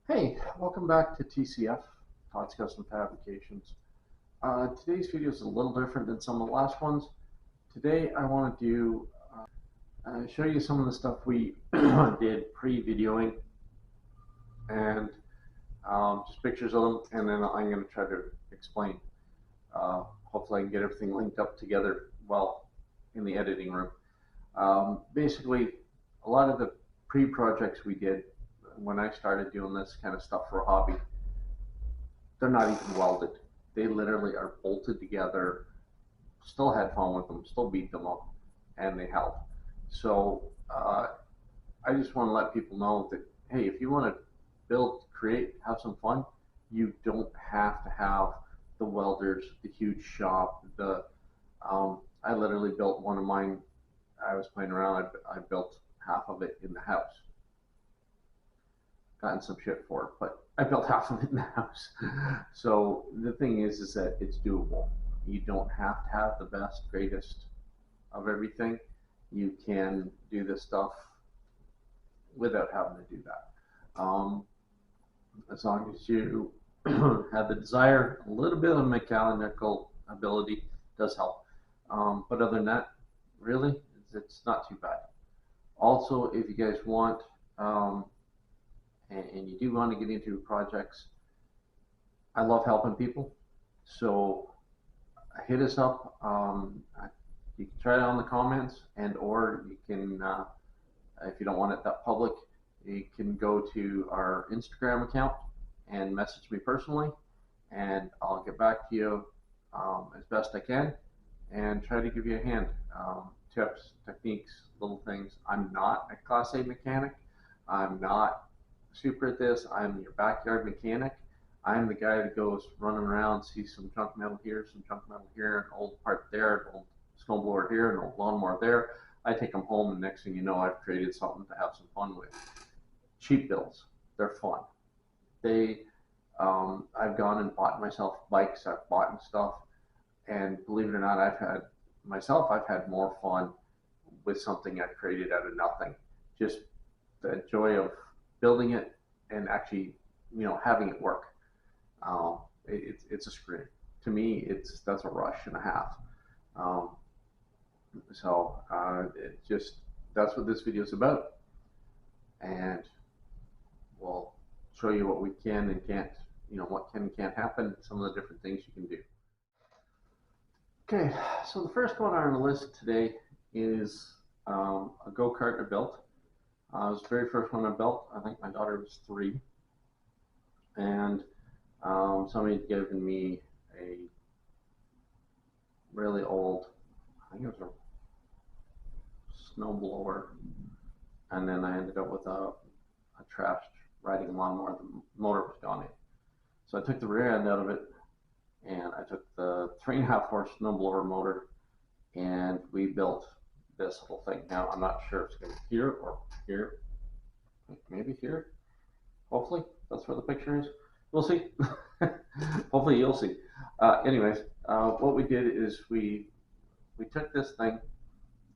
Hey, welcome back to TCF, Todd's Custom Fabrications. Today's video is a little different than some of the last ones. Today I want to show you some of the stuff we did pre-videoing and just pictures of them, and then I'm going to try to explain. Hopefully I can get everything linked up together well in the editing room. Basically, a lot of the pre-projects we did when I started doing this kind of stuff for a hobby, they're not even welded. They literally are bolted together. Still had fun with them, still beat them up, and they held. So I just want to let people know that, hey, if you want to build, create, have some fun, you don't have to have the welders, the huge shop. I literally built one of mine. I was playing around. I built half of it in the house. Gotten some shit for it, but I built half of it in the house. So the thing is that it's doable. You don't have to have the best, greatest of everything. You can do this stuff without having to do that. As long as you have the desire, a little bit of mechanical ability does help. But other than that, really, it's not too bad. Also, if you guys want, and you do want to get into projects, I love helping people. So hit us up. You can try it on the comments, and or you can, if you don't want it that public, you can go to our Instagram account and message me personally, and I'll get back to you as best I can and try to give you a hand. Tips, techniques, little things. I'm not a Class A mechanic. I'm not super at this. I'm your backyard mechanic. I'm the guy that goes running around, sees some junk metal here, some junk metal here, an old part there, an old snowblower here, an old lawnmower there. I take them home, and next thing you know, I've created something to have some fun with. Cheap builds, they're fun. I've gone and bought myself bikes. I've bought stuff, and believe it or not, I've had more fun with something I've created out of nothing. Just the joy of building it and actually, having it work. It's a scream. To me, that's a rush and a half. Um, that's what this video is about, and we'll show you what we can and can't, what can and can't happen, some of the different things you can do. Okay, so the first one on our list today is a go-kart I built. It was the very first one I built. I think my daughter was 3, and somebody had given me a really old, I think it was a snowblower, and then I ended up with a trashed riding lawnmower. The motor was gone in. So I took the rear end out of it, and I took the 3.5 horse snowblower motor, and we built this little thing. Now, I'm not sure if it's going to be here or here, maybe here. Hopefully, that's where the picture is. We'll see. Hopefully, you'll see. Anyways, what we did is we took this thing,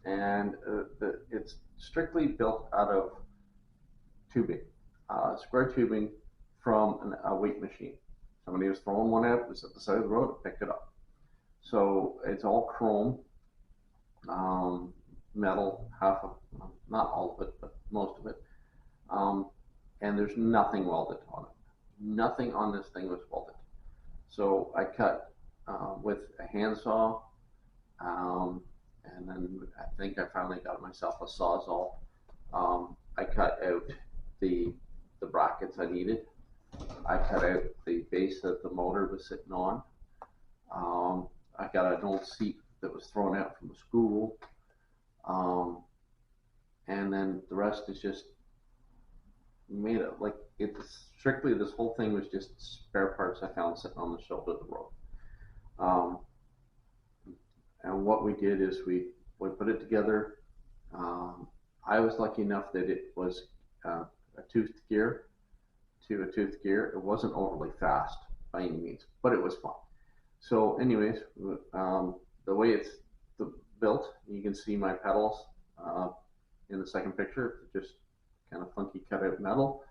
and it's strictly built out of tubing, square tubing from a weight machine. Somebody was throwing one out, it was at the side of the road, and picked it up. So it's all chrome, metal, half of, not all of it, but most of it. And there's nothing welded on it. Nothing on this thing was welded. So I cut with a handsaw, and then I think I finally got myself a Sawzall. I cut out the brackets I needed. I cut out the base that the motor was sitting on. I got an old seat that was thrown out from the school. And then the rest is just made it like it's strictly, this whole thing was just spare parts I found sitting on the shoulder of the road. And what we did is we put it together. I was lucky enough that it was a toothed gear to a toothed gear. It wasn't overly fast by any means, but it was fun. So anyways, the way it's built, you can see my pedals in the second picture, just kind of funky cut out metal.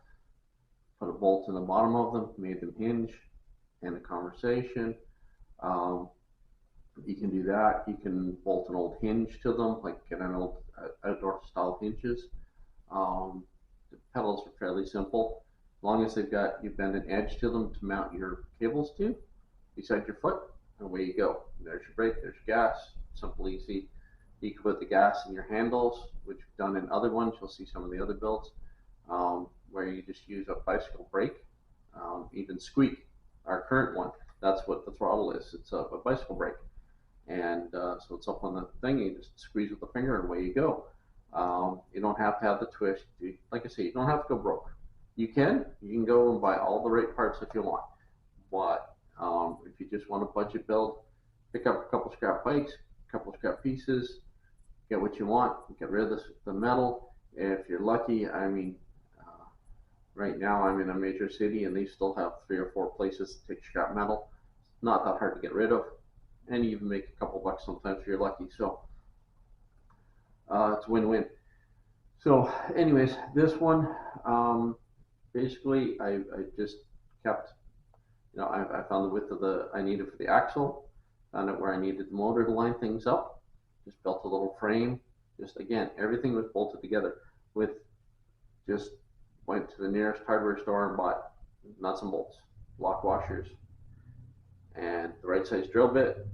put a bolt in the bottom of them, made them hinge, end the conversation. You can do that. You can bolt an old hinge to them, like get an old outdoor style hinges. The pedals are fairly simple. As long as you bend an edge to them to mount your cables to, beside your foot, and away you go. There's your brake, there's your gas, simple, easy. You can put the gas in your handles, which we've done in other ones. You'll see some of the other builds where you just use a bicycle brake, even squeak. Our current one, that's what the throttle is. It's a bicycle brake. And so it's up on the thing, you just squeeze with the finger and away you go. You don't have to have the twist. Like I say, you don't have to go broke. You can go and buy all the right parts if you want. But if you just want a budget build, pick up a couple scrap bikes, a couple scrap pieces, get what you want, get rid of the metal. If you're lucky, I mean, right now I'm in a major city and they still have 3 or 4 places to take scrap metal. It's not that hard to get rid of. And you even make a couple bucks sometimes if you're lucky. So it's win-win. So anyways, this one, basically I just kept, I found the width of I needed for the axle, found out where I needed the motor to line things up, just built a little frame. Just again, everything was bolted together with, just went to the nearest hardware store and bought nuts and bolts, lock washers, and the right size drill bit.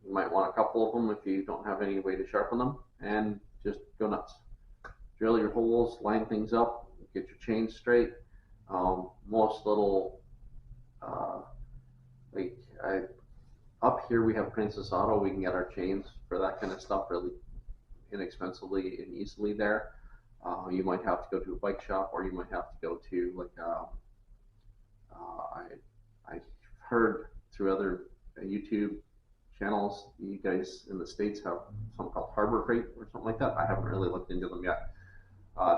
You might want a couple of them if you don't have any way to sharpen them, and just go nuts. Drill your holes, line things up, get your chains straight. Most little, up here we have Princess Auto. We can get our chains for that kind of stuff really inexpensively and easily there. You might have to go to a bike shop, or you might have to go to I heard through other YouTube channels, you guys in the States have something called Harbor Freight or something like that. I haven't really looked into them yet.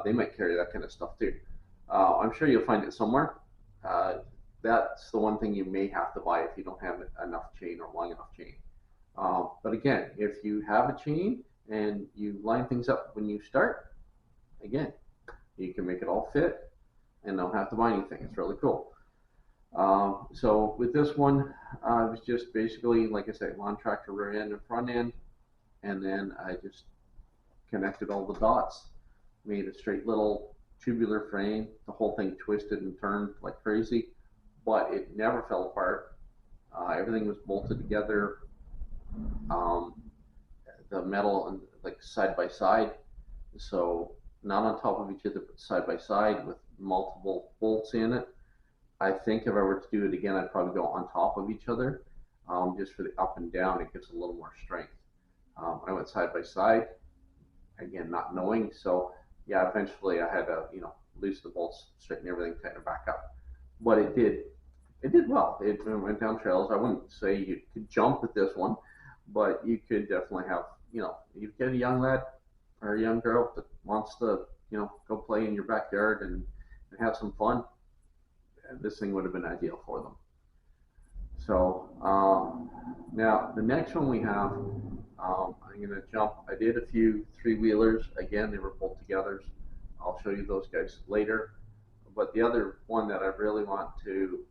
They might carry that kind of stuff too. I'm sure you'll find it somewhere. That's the one thing you may have to buy if you don't have enough chain or long enough chain. But again, if you have a chain and you line things up when you start, again, you can make it all fit and don't have to buy anything. It's really cool. So with this one, it was just basically, like I said, lawn tractor rear end and front end, and then I just connected all the dots, made a straight little tubular frame. The whole thing twisted and turned like crazy, but it never fell apart. Everything was bolted together. The metal and like side by side, so not on top of each other, but side by side with multiple bolts in it. I think if I were to do it again, I'd probably go on top of each other, just for the up and down. It gives a little more strength. I went side by side, again, not knowing. So yeah, eventually I had to, loose the bolts, straighten everything, tighten it back up. But it did well. It went down trails. I wouldn't say you could jump with this one, but you could definitely have, you get a young lad or a young girl that wants to, go play in your backyard and have some fun. This thing would have been ideal for them. So now the next one we have, I'm going to jump. I did a few 3-wheelers. Again, they were bolt togethers. I'll show you those guys later. But the other one that I really want to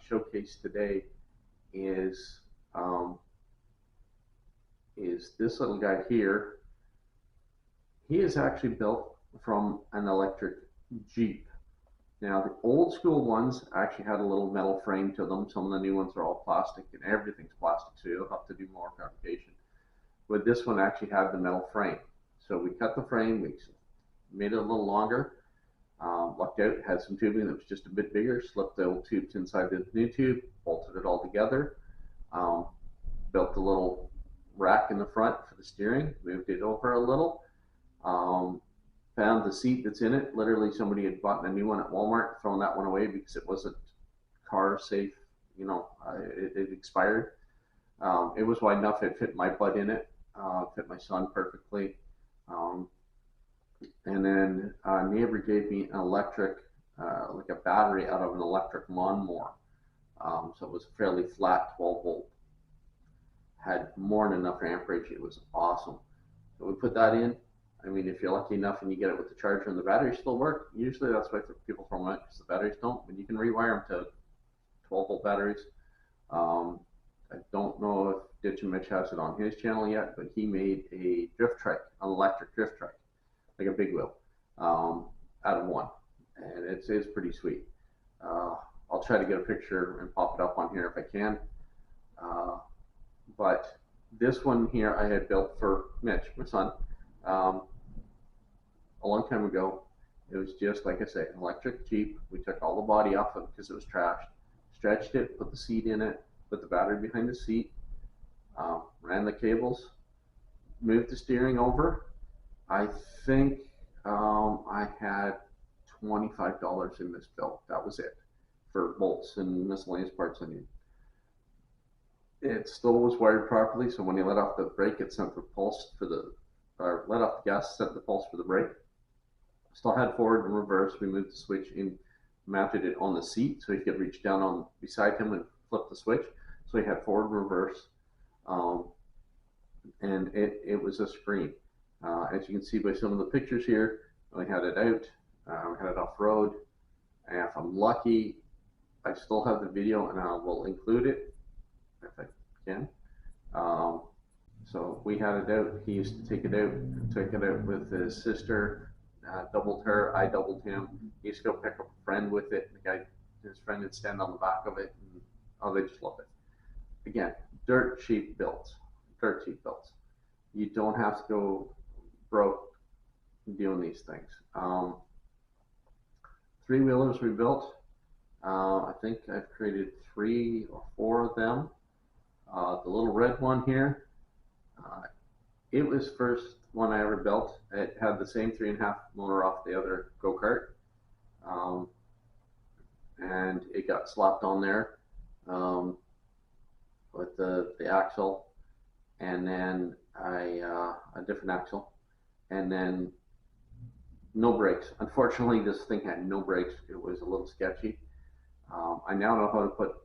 showcase today is this little guy here. He is actually built from an electric Jeep. Now, the old school ones actually had a little metal frame to them. Some of the new ones are all plastic, and everything's plastic, so you'll have to do more fabrication. But this one actually had the metal frame. So we cut the frame, we made it a little longer, lucked out, had some tubing that was just a bit bigger, slipped the old tubes inside the new tube, bolted it all together, built the little rack in the front for the steering, moved it over a little, found the seat that's in it. Literally, somebody had bought a new one at Walmart, thrown that one away because it wasn't car safe. It expired. It was wide enough; it fit my butt in it, fit my son perfectly. And then a neighbor gave me an electric, like a battery out of an electric lawnmower. So it was fairly flat, 12 volt. Had more than enough amperage. It was awesome. So we put that in. I mean, if you're lucky enough and you get it with the charger and the batteries still work, usually that's why people throw them out, because the batteries don't. But you can rewire them to 12-volt batteries. I don't know if Ditch and Mitch has it on his channel yet, but he made a drift trike, an electric drift trike, like a big wheel, out of one, and it's pretty sweet. I'll try to get a picture and pop it up on here if I can. But this one here I had built for Mitch, my son, a long time ago. It was just, like I say, an electric Jeep. We took all the body off of it because it was trashed, stretched it, put the seat in it, put the battery behind the seat, ran the cables, moved the steering over. I think I had $25 in this bill. That was it, for bolts and miscellaneous parts I need. It still was wired properly, so when you let off the brake, it sent the pulse for the, or let off the gas, sent the pulse for the brake. Still had forward and reverse. We moved the switch in, mounted it on the seat so he could reach down on beside him and flip the switch. So he had forward and reverse, and it was a scream. As you can see by some of the pictures here, we had it out, we had it off road, and if I'm lucky, I still have the video and I will include it if I can. So we had it out. He used to take it out, took it out with his sister, doubled her, I doubled him. He used to go pick up a friend with it. The guy, his friend, would stand on the back of it, and oh, they just love it. Again, dirt cheap builds. You don't have to go broke doing these things. Three-wheelers we built. I think I've created 3 or 4 of them. The little red one here, it was first one I ever built. It had the same 3.5 motor off the other go-kart, and it got slapped on there with the axle, and then a different axle, and then no brakes. Unfortunately, this thing had no brakes. It was a little sketchy. I now know how to put,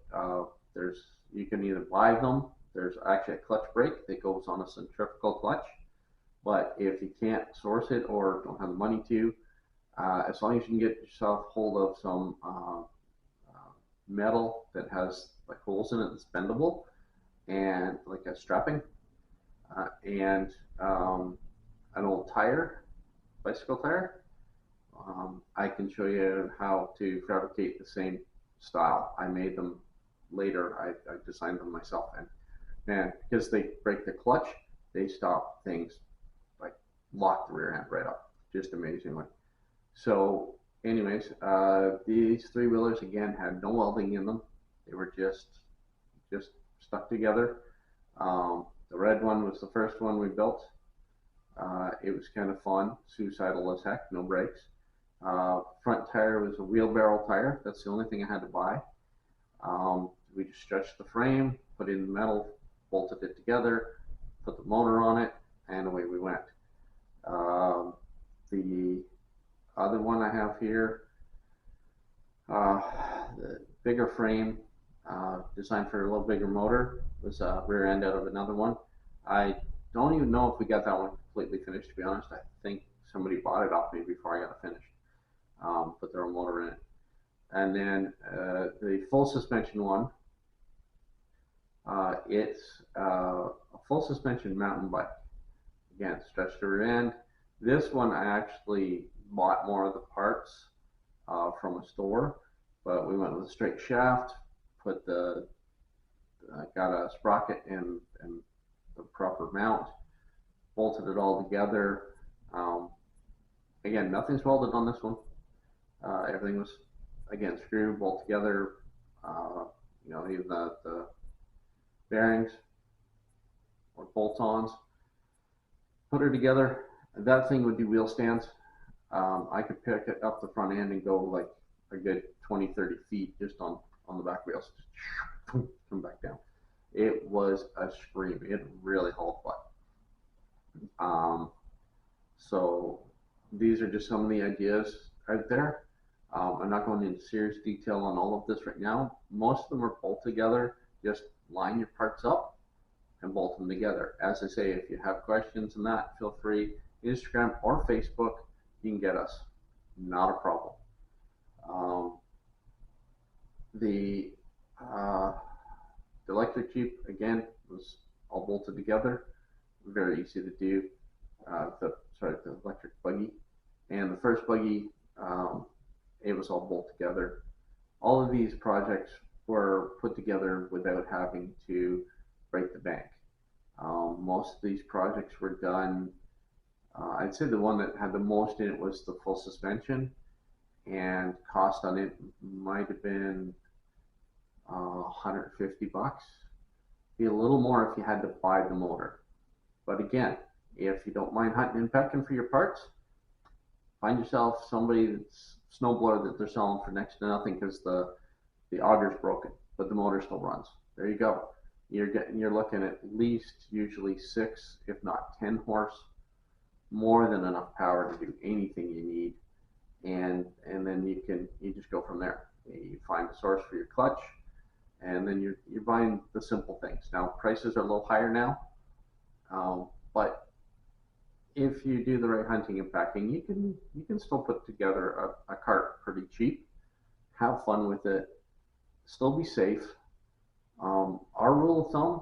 you can either buy them. There's actually a clutch brake that goes on a centrifugal clutch, but if you can't source it or don't have the money to, as long as you can get yourself hold of some metal that has like holes in it that's bendable, and like a strapping, and an old tire, bicycle tire, I can show you how to fabricate the same style. I made them later. I designed them myself, and man, because they break the clutch, they stop things, like lock the rear end right up, just amazingly. So anyways, these three-wheelers again had no welding in them. They were just stuck together. The red one was the first one we built. It was kind of fun, suicidal as heck, no brakes. Front tire was a wheelbarrow tire. That's the only thing I had to buy. We just stretched the frame, put in the metal, bolted it together, put the motor on it, and away we went. The other one I have here, the bigger frame, designed for a little bigger motor, was a rear end out of another one. I don't even know if we got that one completely finished, to be honest. I think somebody bought it off me before I got it finished. Put their own motor in it. And then the full suspension one, it's a full suspension mountain bike. Again, stretched the rear end. This one I actually bought more of the parts from a store, but we went with a straight shaft, put got a sprocket and the proper mount, bolted it all together. Again, nothing's welded on this one. Everything was, again, screw, bolt together. Even the bearings or bolt-ons. Put her together. That thing would do wheel stands. I could pick it up the front end and go like a good 20-30 feet just on the back wheels. Come back down. It was a scream. It really hauled butt. So these are just some of the ideas out there. I'm not going into serious detail on all of this right now. Most of them are bolt together. Just line your parts up and bolt them together. As I say, if you have questions on that, feel free. Instagram, or Facebook, you can get us. Not a problem. Um, the uh, the electric Jeep, again, was all bolted together. Very easy to do. The electric buggy. And the first buggy, it was all bolted together. All of these projects were put together without having to break the bank. Most of these projects were done. I'd say the one that had the most in it was the full suspension, and cost on it might have been $150. Be a little more if you had to buy the motor. But again, if you don't mind hunting and pecking for your parts, find yourself somebody that's snowblower that they're selling for next to nothing because the auger's broken, but the motor still runs. There you go. You're looking at least usually 6, if not 10 horse, more than enough power to do anything you need, and then you just go from there. You find a source for your clutch, and then you're buying the simple things. Now prices are a little higher now, but if you do the right hunting and packing, you can still put together a cart pretty cheap. Have fun with it. Still be safe. Our rule of thumb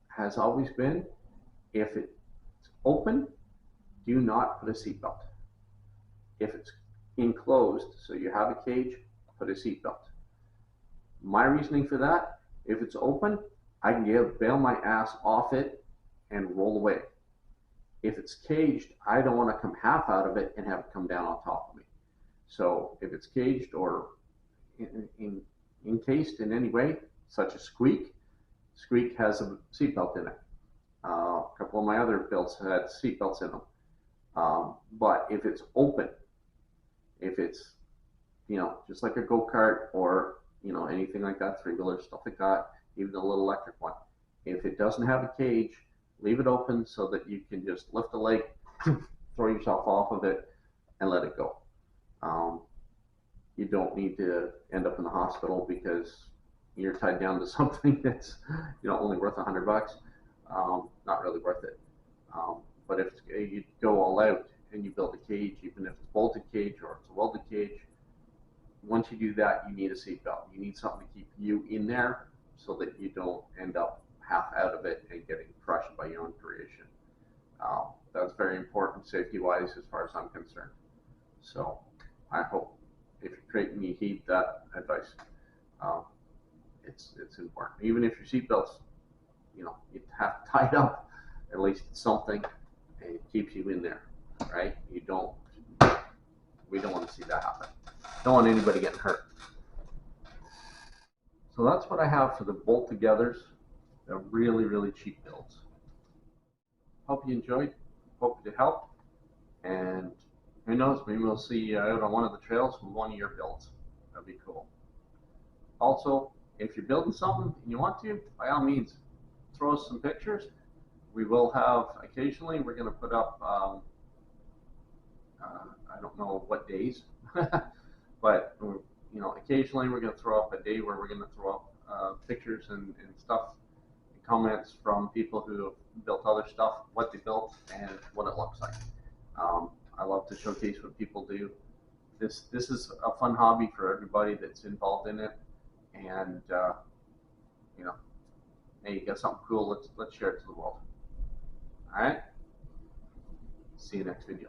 has always been, if it's open, do not put a seatbelt. If it's enclosed, so you have a cage, put a seatbelt. My reasoning for that, if it's open, I can bail my ass off it and roll away. If it's caged, I don't want to come half out of it and have it come down on top of me. So if it's caged or encased in any way, such as Squeak has a seatbelt in it. A couple of my other builds had seatbelts in them. But if it's open, if it's, just like a go-kart or, anything like that, three-wheeler, stuff like that, even the little electric one, if it doesn't have a cage, leave it open so that you can just lift the leg, throw yourself off of it, and let it go. You don't need to end up in the hospital because you're tied down to something that's only worth $100. Not really worth it. But if you go all out and you build a cage, even if it's a bolted cage or it's a welded cage, once you do that, you need a seatbelt. You need something to keep you in there so that you don't end up half out of it and getting crushed by your own creation. That's very important safety-wise as far as I'm concerned. So I hope if you're creating, you heed that advice. It's important. Even if your seatbelt's, you have tied up, at least it's something, and it keeps you in there, right? We don't want to see that happen. Don't want anybody getting hurt. So that's what I have for the bolt-togethers. They're really, really cheap builds. Hope you enjoyed. Hope it helped. And who knows, maybe we'll see you out on one of the trails with one of your builds. That'd be cool. Also, if you're building something and you want to, by all means, throw us some pictures. We will have, occasionally, we're going to put up, I don't know what days, but occasionally we're going to throw up a day where we're going to throw up pictures and stuff, and comments from people who have built other stuff, what they built, and what it looks like. I love to showcase what people do. This is a fun hobby for everybody that's involved in it, and hey, you got something cool, let's share it to the world. All right, see you next video.